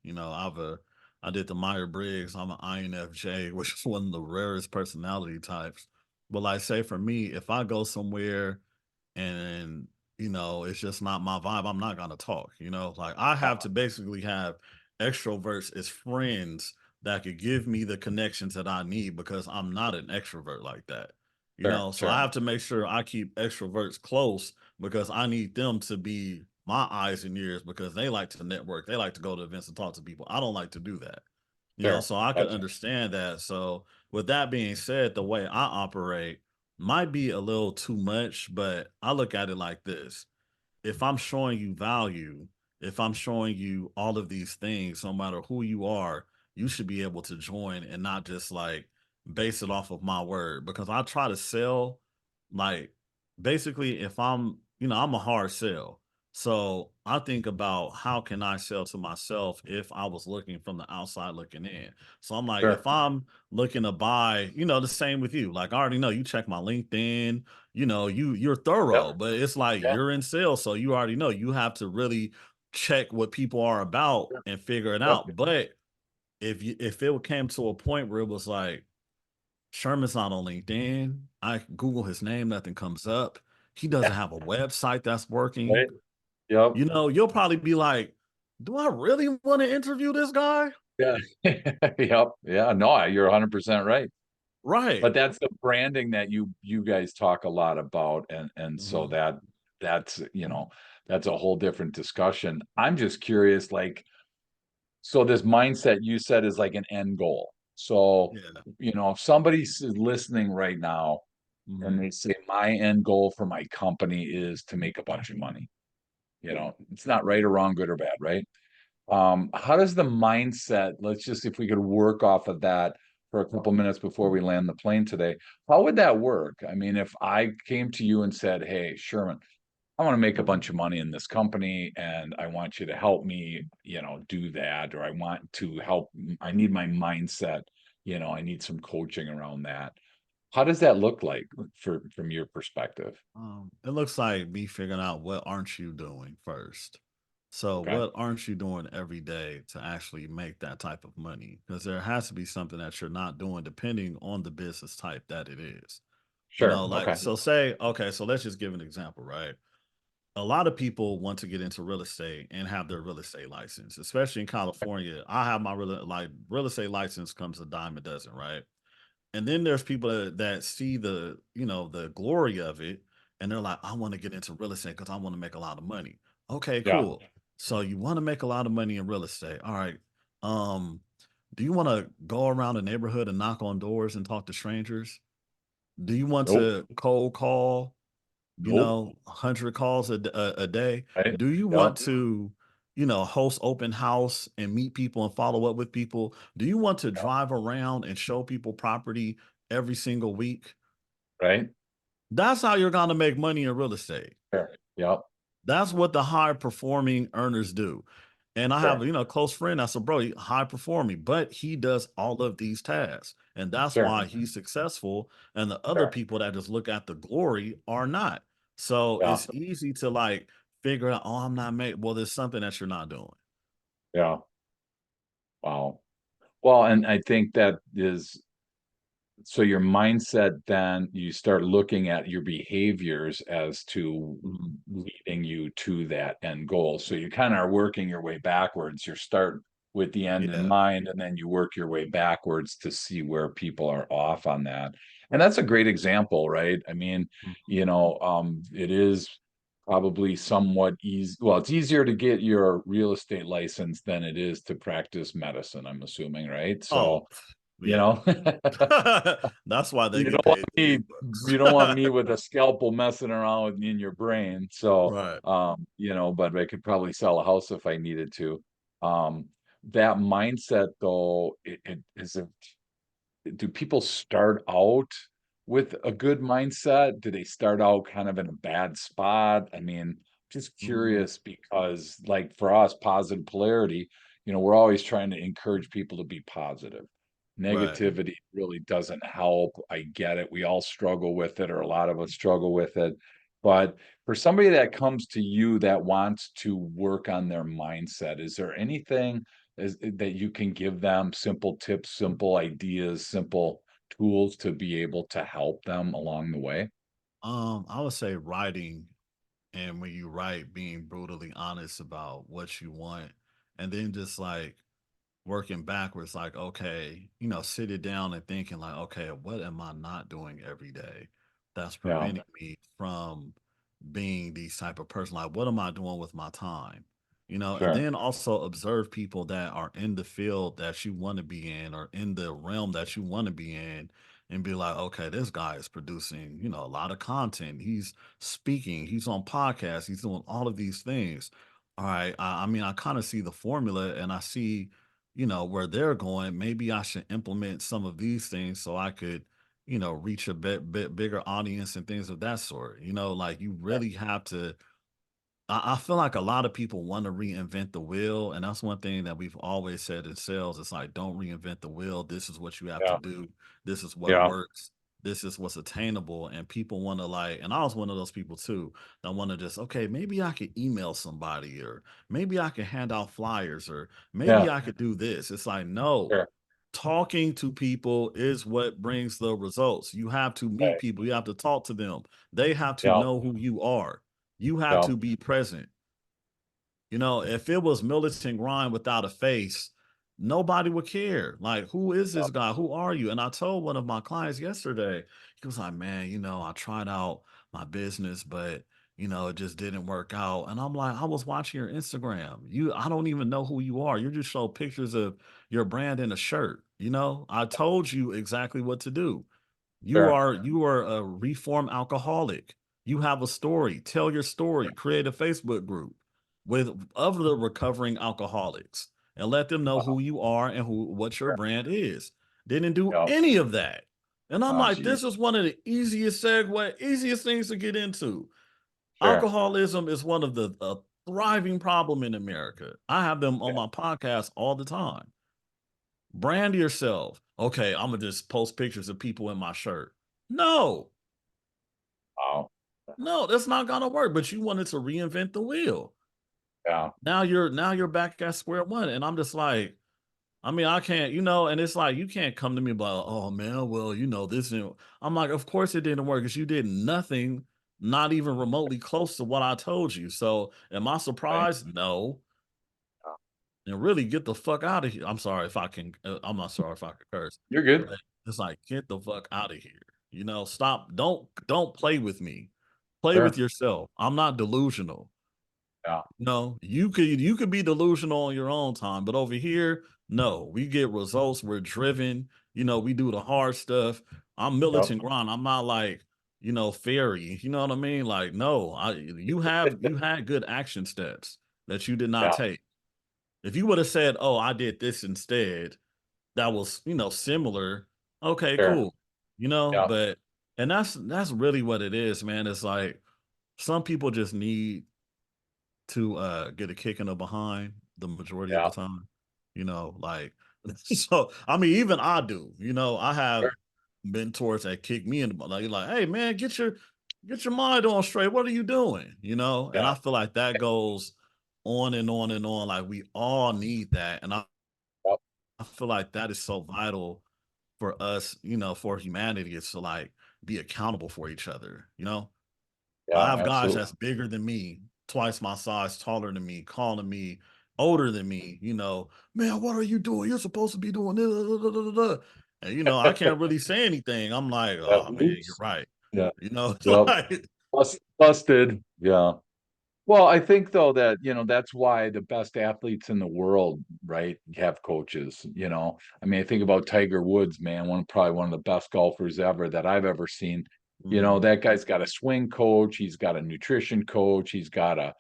[SPEAKER 2] I did the Meyer Briggs. I'm an INFJ, which is one of the rarest personality types. But like, say for me, if I go somewhere and it's just not my vibe, I'm not gonna talk. Like I have
[SPEAKER 1] uh,
[SPEAKER 2] to basically have extroverts as friends that could give me the connections that I need because I'm not an extrovert like that.
[SPEAKER 1] sure,
[SPEAKER 2] So I
[SPEAKER 1] sure,
[SPEAKER 2] have to make sure I keep extroverts close because I need them to be my eyes and ears because they like to network. They like to go to events and talk to people. I don't like to do that.
[SPEAKER 1] sure,
[SPEAKER 2] So I could
[SPEAKER 1] gotcha.
[SPEAKER 2] understand that. So with that being said, the way I operate might be a little too much, but I look at it like this. If I'm showing you value, if I'm showing you all of these things, no matter who you are, you should be able to join and not just like base it off of my word because I try to sell like basically if I'm a hard sell. So I think about how can I sell to myself if I was looking from the outside looking in. So I'm like,
[SPEAKER 1] Sure.
[SPEAKER 2] if I'm looking to buy, the same with you. Like I already know you check my LinkedIn, you're
[SPEAKER 1] Yep.
[SPEAKER 2] thorough, but it's like
[SPEAKER 1] Yeah.
[SPEAKER 2] you're in sales. So you already know you have to really check what people are about
[SPEAKER 1] Sure.
[SPEAKER 2] and figure it
[SPEAKER 1] Yep.
[SPEAKER 2] out. But if it came to a point where it was like Sherman's not on LinkedIn, I Google his name, nothing comes up. He doesn't
[SPEAKER 1] Yeah.
[SPEAKER 2] have a website that's working.
[SPEAKER 1] Right. Yep.
[SPEAKER 2] You'll probably be like, "Do I really want to interview this guy?"
[SPEAKER 1] Yeah. Yep. Yeah. No, you're 100% right.
[SPEAKER 2] Right.
[SPEAKER 1] But that's the branding that you guys talk a lot about, and so
[SPEAKER 2] Mhm.
[SPEAKER 1] that's a whole different discussion. I'm just curious, like, so this mindset you said is like an end goal. So,
[SPEAKER 2] Yeah.
[SPEAKER 1] if somebody's listening right now and
[SPEAKER 2] Mhm.
[SPEAKER 1] they say, my end goal for my company is to make a bunch of money, it's not right or wrong, good or bad, right? How does the mindset, let's just, if we could work off of that for a couple minutes before we land the plane today, how would that work? I mean, if I came to you and said, hey, Sherman, I want to make a bunch of money in this company and I want you to help me, do that, or I want to help, I need my mindset, I need some coaching around that. How does that look like from your perspective?
[SPEAKER 2] It looks like me figuring out what aren't you doing first. So
[SPEAKER 1] Okay.
[SPEAKER 2] what aren't you doing every day to actually make that type of money? Because there has to be something that you're not doing depending on the business type that it is.
[SPEAKER 1] Sure.
[SPEAKER 2] Like
[SPEAKER 1] Okay.
[SPEAKER 2] so say, okay, so let's just give an example, right? A lot of people want to get into real estate and have their real estate license, especially in California. I have my real estate license comes a dime a dozen, right? And then there's people that see the glory of it and they're like, I want to get into real estate because I want to make a lot of money. Okay,
[SPEAKER 1] Yeah.
[SPEAKER 2] cool. So you want to make a lot of money in real estate. All right. Um, do you want to go around the neighborhood and knock on doors and talk to strangers? Do you want
[SPEAKER 1] Nope.
[SPEAKER 2] to cold call,
[SPEAKER 1] Nope.
[SPEAKER 2] 100 calls a day?
[SPEAKER 1] Right.
[SPEAKER 2] Do you
[SPEAKER 1] Yep.
[SPEAKER 2] want to, host open house and meet people and follow up with people? Do you want to drive around and show people property every single week?
[SPEAKER 1] Right.
[SPEAKER 2] That's how you're going to make money in real estate.
[SPEAKER 1] Sure. Yep.
[SPEAKER 2] That's what the high performing earners do. And I have,
[SPEAKER 1] Sure.
[SPEAKER 2] a close friend. I said, bro, high performing, but he does all of these tasks. And that's
[SPEAKER 1] Sure.
[SPEAKER 2] why he's successful. And the other
[SPEAKER 1] Sure.
[SPEAKER 2] people that just look at the glory are not. So
[SPEAKER 1] Yeah.
[SPEAKER 2] it's easy to like figure out, oh, I'm not making, well, there's something that you're not doing.
[SPEAKER 1] Yeah. Wow. Well, and I think that is, so your mindset, then you start looking at your behaviors as to
[SPEAKER 2] Mhm.
[SPEAKER 1] leading you to that end goal. So you kind of are working your way backwards. You start with the end in
[SPEAKER 2] Yeah.
[SPEAKER 1] mind, and then you work your way backwards to see where people are off on that. And that's a great example, right? I mean,
[SPEAKER 2] Mhm.
[SPEAKER 1] it is probably somewhat easy. Well, it's easier to get your real estate license than it is to practice medicine, I'm assuming, right?
[SPEAKER 2] Oh,
[SPEAKER 1] So, you
[SPEAKER 2] yeah.
[SPEAKER 1] know,
[SPEAKER 2] That's why they
[SPEAKER 1] You
[SPEAKER 2] get
[SPEAKER 1] don't want
[SPEAKER 2] paid the
[SPEAKER 1] me
[SPEAKER 2] big bucks.
[SPEAKER 1] you don't want me with a scalpel messing around with me in your brain. So,
[SPEAKER 2] Right.
[SPEAKER 1] but I could probably sell a house if I needed to. Um, that mindset though, it is a do people start out with a good mindset? Do they start out kind of in a bad spot? I mean, just
[SPEAKER 2] Mhm.
[SPEAKER 1] curious because, like, for us, positive polarity, we're always trying to encourage people to be positive.
[SPEAKER 2] Right.
[SPEAKER 1] Negativity really doesn't help. I get it. We all struggle with it, or a lot of us struggle with it. But for somebody that comes to you that wants to work on their mindset, is there anything that you can give them, simple tips, simple ideas, simple tools to be able to help them along the way?
[SPEAKER 2] I would say writing, and when you write, being brutally honest about what you want, and then just like working backwards, like, okay, sit it down and thinking, like, okay, what am I not doing every day that's
[SPEAKER 1] Yeah,
[SPEAKER 2] preventing me from being these type of person? Like, what am I doing with my time? And
[SPEAKER 1] sure.
[SPEAKER 2] then also observe people that are in the field that you want to be in or in the realm that you want to be in and be like, okay, this guy is producing, a lot of content. He's speaking, he's on podcasts, he's doing all of these things. All right. I mean, I kind of see the formula and I see where they're going, maybe I should implement some of these things so I could, reach a bit bigger audience and things of that sort. Like you
[SPEAKER 1] Sure.
[SPEAKER 2] really have to. I feel like a lot of people want to reinvent the wheel, and that's one thing that we've always said in sales. It's like, don't reinvent the wheel. This is what you have to
[SPEAKER 1] Yeah.
[SPEAKER 2] do. This is what
[SPEAKER 1] Yeah.
[SPEAKER 2] works. This is what's attainable. And people want to like, and I was one of those people too that want to just, okay, maybe I could email somebody, or maybe I could hand out flyers, or maybe
[SPEAKER 1] Yeah.
[SPEAKER 2] I could do this. It's like, no,
[SPEAKER 1] Sure.
[SPEAKER 2] talking to people is what brings the results. You have to meet
[SPEAKER 1] Right.
[SPEAKER 2] people. You have to talk to them. They have to
[SPEAKER 1] Yeah.
[SPEAKER 2] know who you are. You have
[SPEAKER 1] Yeah.
[SPEAKER 2] to be present. If it was Militant Grind without a face, nobody would care. Like, who is
[SPEAKER 1] Yeah.
[SPEAKER 2] this guy? Who are you? And I told one of my clients yesterday, he was like, man, I tried out my business, but it just didn't work out. And I'm like, I was watching your Instagram. I don't even know who you are. You just show pictures of your brand in a shirt. I told you exactly what to do. You
[SPEAKER 1] Sure.
[SPEAKER 2] are you are a reformed alcoholic. You have a story. Tell your story. Create a Facebook group with other recovering alcoholics and let them know
[SPEAKER 1] Wow.
[SPEAKER 2] who you are and what your
[SPEAKER 1] Sure.
[SPEAKER 2] brand is. Didn't do
[SPEAKER 1] Yeah.
[SPEAKER 2] any of that. And I'm
[SPEAKER 1] Oh,
[SPEAKER 2] like,
[SPEAKER 1] geez.
[SPEAKER 2] this is one of the easiest things to get into.
[SPEAKER 1] Sure.
[SPEAKER 2] Alcoholism is one of the thriving problem in America. I have them on
[SPEAKER 1] Yeah.
[SPEAKER 2] my podcast all the time. Brand yourself. Okay, I'm gonna just post pictures of people in my shirt. No,
[SPEAKER 1] Wow.
[SPEAKER 2] no, that's not gonna work. But you wanted to reinvent the wheel.
[SPEAKER 1] Yeah.
[SPEAKER 2] Now you're back at square one. And I'm just like, I mean, I can't, and it's like you can't come to me about, oh man, well, this and I'm like, of course it didn't work because you did nothing, not even remotely close to what I told you. So am I
[SPEAKER 1] Right.
[SPEAKER 2] surprised? No.
[SPEAKER 1] Yeah.
[SPEAKER 2] And really get the fuck out of here. I'm sorry if I can. I'm not sorry if I can curse,
[SPEAKER 1] You're good.
[SPEAKER 2] but it's like get the fuck out of here. Stop. Don't play with me. Play with
[SPEAKER 1] Sure.
[SPEAKER 2] yourself. I'm not delusional.
[SPEAKER 1] Yeah.
[SPEAKER 2] No, you could be delusional on your own time, but over here, no, we get results. We're driven. We do the hard stuff. I'm
[SPEAKER 1] Yep.
[SPEAKER 2] militant grind. I'm not like fairy. You know what I mean? Like, no, you had good action steps that you did not
[SPEAKER 1] Yeah.
[SPEAKER 2] take. If you would have said, "Oh, I did this instead," that was, similar. Okay,
[SPEAKER 1] Sure.
[SPEAKER 2] cool.
[SPEAKER 1] Yeah.
[SPEAKER 2] But and that's really what it is, man. It's like some people just need to get a kick in the behind the majority of
[SPEAKER 1] Yeah.
[SPEAKER 2] the time. Like so I mean, even I do, I have
[SPEAKER 1] Sure.
[SPEAKER 2] mentors that kick me in the like, hey man, get your mind on straight. What are you doing? And
[SPEAKER 1] Yeah.
[SPEAKER 2] I feel like that goes on and on and on. Like we all need that. And
[SPEAKER 1] Yep.
[SPEAKER 2] I feel like that is so vital for us, for humanity is to like be accountable for each other. I
[SPEAKER 1] Yeah.
[SPEAKER 2] have guys
[SPEAKER 1] Absolutely.
[SPEAKER 2] that's bigger than me, twice my size, taller than me, calling me older than me, man, what are you doing? You're supposed to be doing this. Da, da, da, da, da." And I can't really say anything. I'm like,
[SPEAKER 1] Yeah.
[SPEAKER 2] oh man, you're
[SPEAKER 1] Oops.
[SPEAKER 2] right.
[SPEAKER 1] Yeah.
[SPEAKER 2] It's
[SPEAKER 1] Yep.
[SPEAKER 2] like,
[SPEAKER 1] Busted. Yeah. Well, I think though that, that's why the best athletes in the world, right, have coaches, I mean, I think about Tiger Woods, man, probably one of the best golfers ever that I've ever seen.
[SPEAKER 2] mhm,
[SPEAKER 1] That guy's got a swing coach, he's got a nutrition coach, he's got a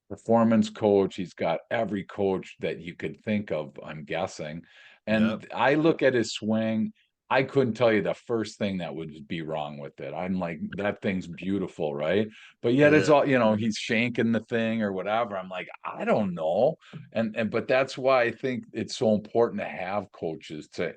[SPEAKER 1] performance coach, he's got every coach that you could think of, I'm guessing.
[SPEAKER 2] yep,
[SPEAKER 1] And I look at his swing, I couldn't tell you the first thing that would be wrong with it. I'm like, that thing's beautiful, right? But yet it's
[SPEAKER 2] yeah,
[SPEAKER 1] all, he's shanking the thing or whatever. I'm like, I don't know. And but that's why I think it's so important to have coaches to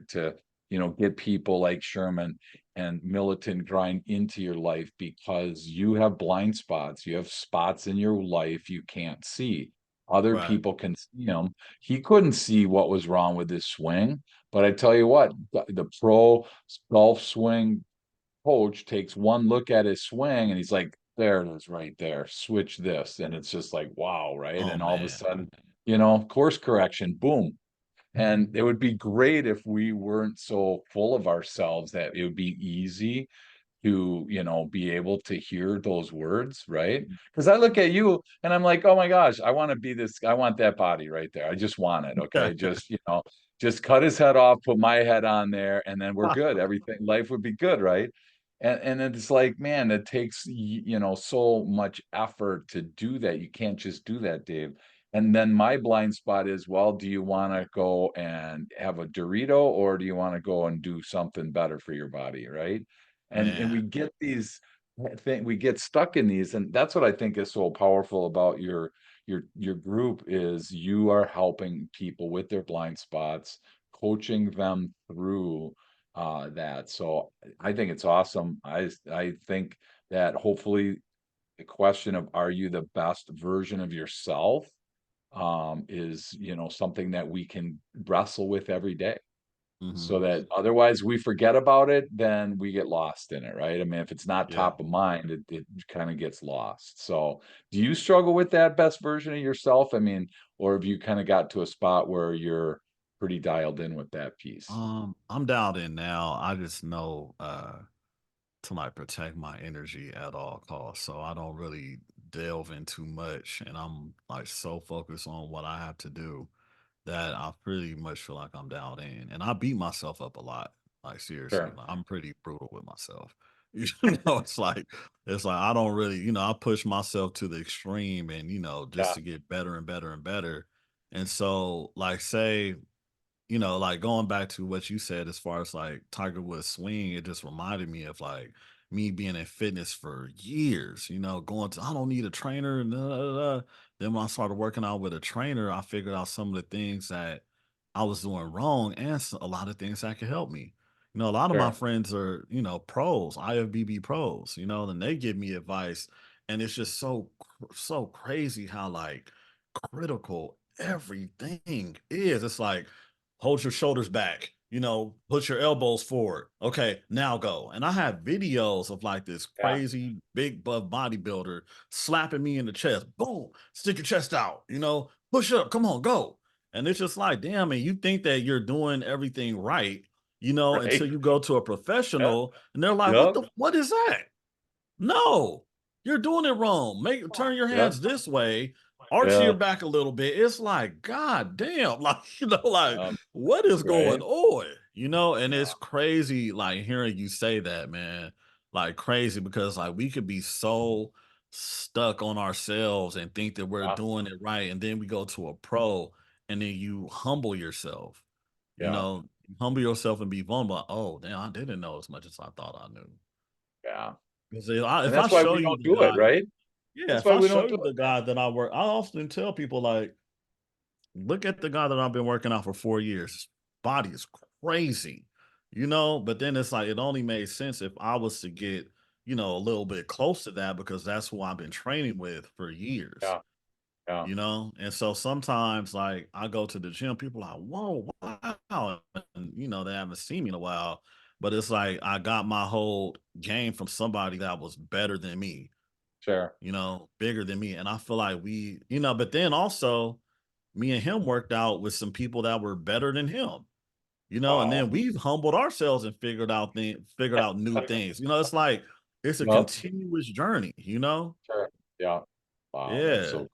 [SPEAKER 1] get people like Sherman and Militant Grind into your life because you have blind spots. You have spots in your life you can't see. Other
[SPEAKER 2] right,
[SPEAKER 1] people can see them. He couldn't see what was wrong with his swing, but I tell you what, the pro golf swing coach takes one look at his swing and he's like, there it is right there. Switch this. And it's just like, wow, right?
[SPEAKER 2] oh
[SPEAKER 1] And all of a
[SPEAKER 2] man,
[SPEAKER 1] sudden, course correction, boom. And it would be great if we weren't so full of ourselves that it would be easy to, be able to hear those words, right? Because I look at you and I'm like, oh my gosh, I want to be this, I want that body right there. I just want it. Okay. Just, just cut his head off, put my head on there, and then we're good. Everything, life would be good, right? And it's like, man, it takes so much effort to do that. You can't just do that, Dave. And then my blind spot is, well, do you wanna go and have a Dorito, or do you wanna go and do something better for your body, right? And
[SPEAKER 2] Man.
[SPEAKER 1] we get these we get stuck in these, and that's what I think is so powerful about your group is you are helping people with their blind spots, coaching them through, that. So I think it's awesome. I think that hopefully the question of, "Are you the best version of yourself?" Is, something that we can wrestle with every day. So
[SPEAKER 2] Mhm.
[SPEAKER 1] that otherwise we forget about it, then we get lost in it, right? I mean, if it's not
[SPEAKER 2] Yeah.
[SPEAKER 1] top of mind, it kind of gets lost. So do you struggle with that best version of yourself? I mean, or have you kind of got to a spot where you're pretty dialed in with that piece?
[SPEAKER 2] I'm dialed in now. I just know to like protect my energy at all costs. So I don't really delve in too much and I'm like so focused on what I have to do that I pretty much feel like I'm dialed in. And I beat myself up a lot. Like seriously.
[SPEAKER 1] Sure.
[SPEAKER 2] Like I'm pretty brutal with myself. It's like I don't really, I push myself to the extreme and just
[SPEAKER 1] Yeah,
[SPEAKER 2] to get better and better and better. And so like say like going back to what you said as far as like Tiger Woods swing, it just reminded me of like me being in fitness for years, going to, I don't need a trainer. And then when I started working out with a trainer, I figured out some of the things that I was doing wrong and a lot of things that could help me. A lot of my
[SPEAKER 1] sure.
[SPEAKER 2] friends are, pros, IFBB pros, and they give me advice. And it's just so crazy how like critical everything is. It's like, hold your shoulders back, put your elbows forward. Okay, now go. And I have videos of like this
[SPEAKER 1] Yeah,
[SPEAKER 2] crazy big buff bodybuilder slapping me in the chest. Boom, stick your chest out, push up, come on, go. And it's just like, damn, and you think that you're doing everything right,
[SPEAKER 1] right.
[SPEAKER 2] until you go to a
[SPEAKER 1] Yeah,
[SPEAKER 2] professional and they're like,
[SPEAKER 1] yep,
[SPEAKER 2] what is that? No, you're doing it wrong. Turn your
[SPEAKER 1] yep,
[SPEAKER 2] hands this way, arch your
[SPEAKER 1] yeah,
[SPEAKER 2] back a little bit. It's like, God damn, like, like
[SPEAKER 1] yep,
[SPEAKER 2] what is going
[SPEAKER 1] right.
[SPEAKER 2] on? And
[SPEAKER 1] Yeah,
[SPEAKER 2] it's crazy like hearing you say that, man. Like crazy because like we could be so stuck on ourselves and think that we're
[SPEAKER 1] yeah,
[SPEAKER 2] doing it right. And then we go to a pro and then you humble yourself,
[SPEAKER 1] yeah,
[SPEAKER 2] humble yourself and be vulnerable. Oh, damn, I didn't know as much as I thought I knew.
[SPEAKER 1] yeah.
[SPEAKER 2] 'Cause
[SPEAKER 1] And
[SPEAKER 2] if I
[SPEAKER 1] that's why
[SPEAKER 2] show
[SPEAKER 1] we
[SPEAKER 2] you
[SPEAKER 1] don't
[SPEAKER 2] the
[SPEAKER 1] do it,
[SPEAKER 2] guy
[SPEAKER 1] right?
[SPEAKER 2] yeah,
[SPEAKER 1] That's
[SPEAKER 2] if
[SPEAKER 1] why
[SPEAKER 2] I
[SPEAKER 1] we
[SPEAKER 2] show
[SPEAKER 1] don't do
[SPEAKER 2] you
[SPEAKER 1] it.
[SPEAKER 2] the guy that I work I often tell people, like, "Look at the guy that I've been working out for 4 years. His body is crazy," But then it's like, it only made sense if I was to get, a little bit close to that because that's who I've been training with for years,
[SPEAKER 1] Yeah, yeah,
[SPEAKER 2] And so sometimes, like, I go to the gym, people are like, "Whoa, wow," and, they haven't seen me in a while, but it's like I got my whole game from somebody that was better than me.
[SPEAKER 1] sure.
[SPEAKER 2] Bigger than me. And I feel like but then also me and him worked out with some people that were better than him, and
[SPEAKER 1] Wow.
[SPEAKER 2] then we've humbled ourselves and figured out new things. It's like it's a
[SPEAKER 1] Yep,
[SPEAKER 2] continuous journey.
[SPEAKER 1] sure. Yeah. Wow,
[SPEAKER 2] Yeah.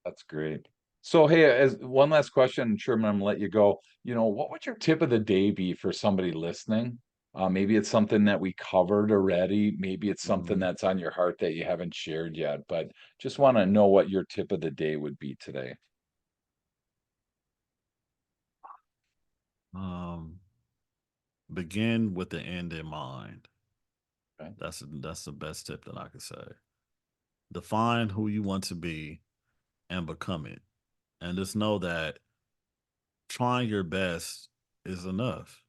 [SPEAKER 1] that's great. So, hey, as one last question, Sherman, I'm gonna let you go. What would your tip of the day be for somebody listening? Maybe it's something that we covered already. Maybe it's something
[SPEAKER 2] Mhm.
[SPEAKER 1] that's on your heart that you haven't shared yet, but just want to know what your tip of the day would be today.
[SPEAKER 2] Um, begin with the end in mind.
[SPEAKER 1] Okay.
[SPEAKER 2] That's the best tip that I could say. Define who you want to be and become it. And just know that trying your best is enough.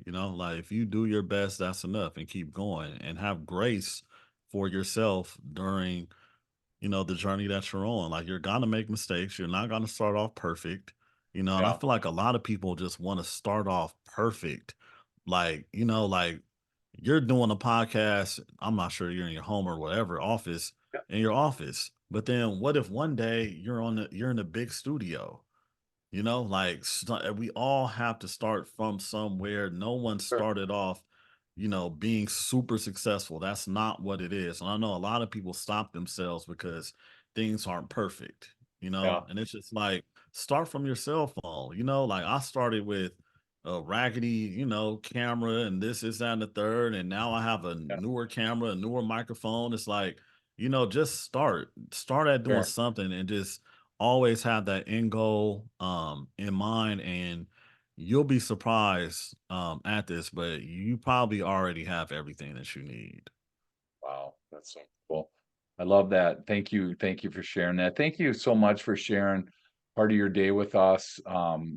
[SPEAKER 2] Like if you do your best, that's enough and keep going and have grace for yourself during, the journey that you're on. Like you're gonna make mistakes. You're not gonna start off perfect, and I
[SPEAKER 1] Yeah,
[SPEAKER 2] feel like a lot of people just want to start off perfect. Like you're doing a podcast. I'm not sure you're in your home or whatever office
[SPEAKER 1] yeah,
[SPEAKER 2] in your office. But then what if one day you're in a big studio? Like we all have to start from somewhere. No one
[SPEAKER 1] sure.
[SPEAKER 2] started off, being super successful. That's not what it is. And I know a lot of people stop themselves because things aren't perfect,
[SPEAKER 1] Yeah,
[SPEAKER 2] and it's just like start from your cell phone, like I started with a raggedy, camera and this is that and the third. And now I have a
[SPEAKER 1] yeah,
[SPEAKER 2] newer camera, a newer microphone. It's like, just start at doing
[SPEAKER 1] sure.
[SPEAKER 2] something and just always have that end goal in mind, and you'll be surprised at this, but you probably already have everything that you need.
[SPEAKER 1] Wow, that's so cool. I love that. Thank you. Thank you for sharing that. Thank you so much for sharing part of your day with us,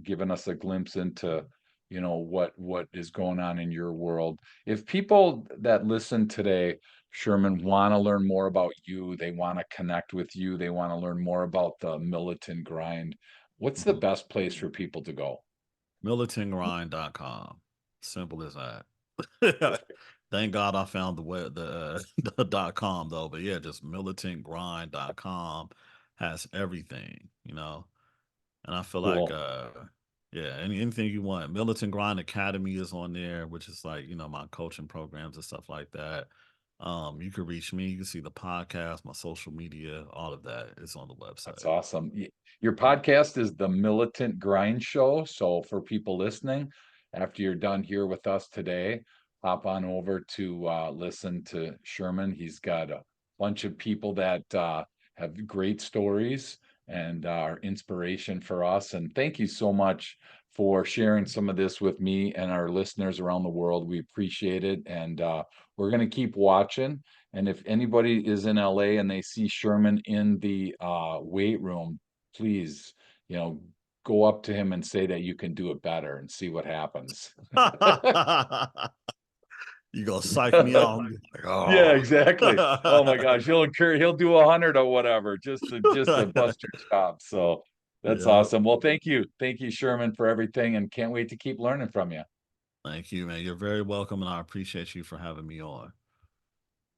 [SPEAKER 1] giving us a glimpse into, what is going on in your world. If people that listen today, Sherman, want to learn more about you, they want to connect with you, they want to learn more about the Militant Grind, what's the
[SPEAKER 2] Mhm.
[SPEAKER 1] best place for people to go?
[SPEAKER 2] Militantgrind.com. Simple as that. Thank God I found the web, the .com though. But yeah, just militantgrind.com has everything, you know. And I feel like
[SPEAKER 1] Cool.
[SPEAKER 2] yeah, anything you want. Militant Grind Academy is on there, which is like, my coaching programs and stuff like that. You can reach me, you can see the podcast, my social media, all of that is on the
[SPEAKER 1] That's
[SPEAKER 2] website.
[SPEAKER 1] awesome. Your podcast is the Militant Grind Show. So for people listening, after you're done here with us today, hop on over to listen to Sherman. He's got a bunch of people that have great stories and are inspiration for us. And thank you so much for sharing some of this with me and our listeners around the world. We appreciate it. And we're going to keep watching. And if anybody is in LA and they see Sherman in the weight room, please, you know, go up to him and say that you can do it better and see what happens.
[SPEAKER 2] You gonna psych me out. I'm like,
[SPEAKER 1] Yeah,
[SPEAKER 2] oh.
[SPEAKER 1] exactly. Oh my gosh, he'll do 100 or whatever just to bust your chops. So that's
[SPEAKER 2] Yep.
[SPEAKER 1] awesome. Well, thank you, Sherman, for everything, and can't wait to keep learning from you.
[SPEAKER 2] Thank you, man. You're very welcome, and I appreciate you for having me on.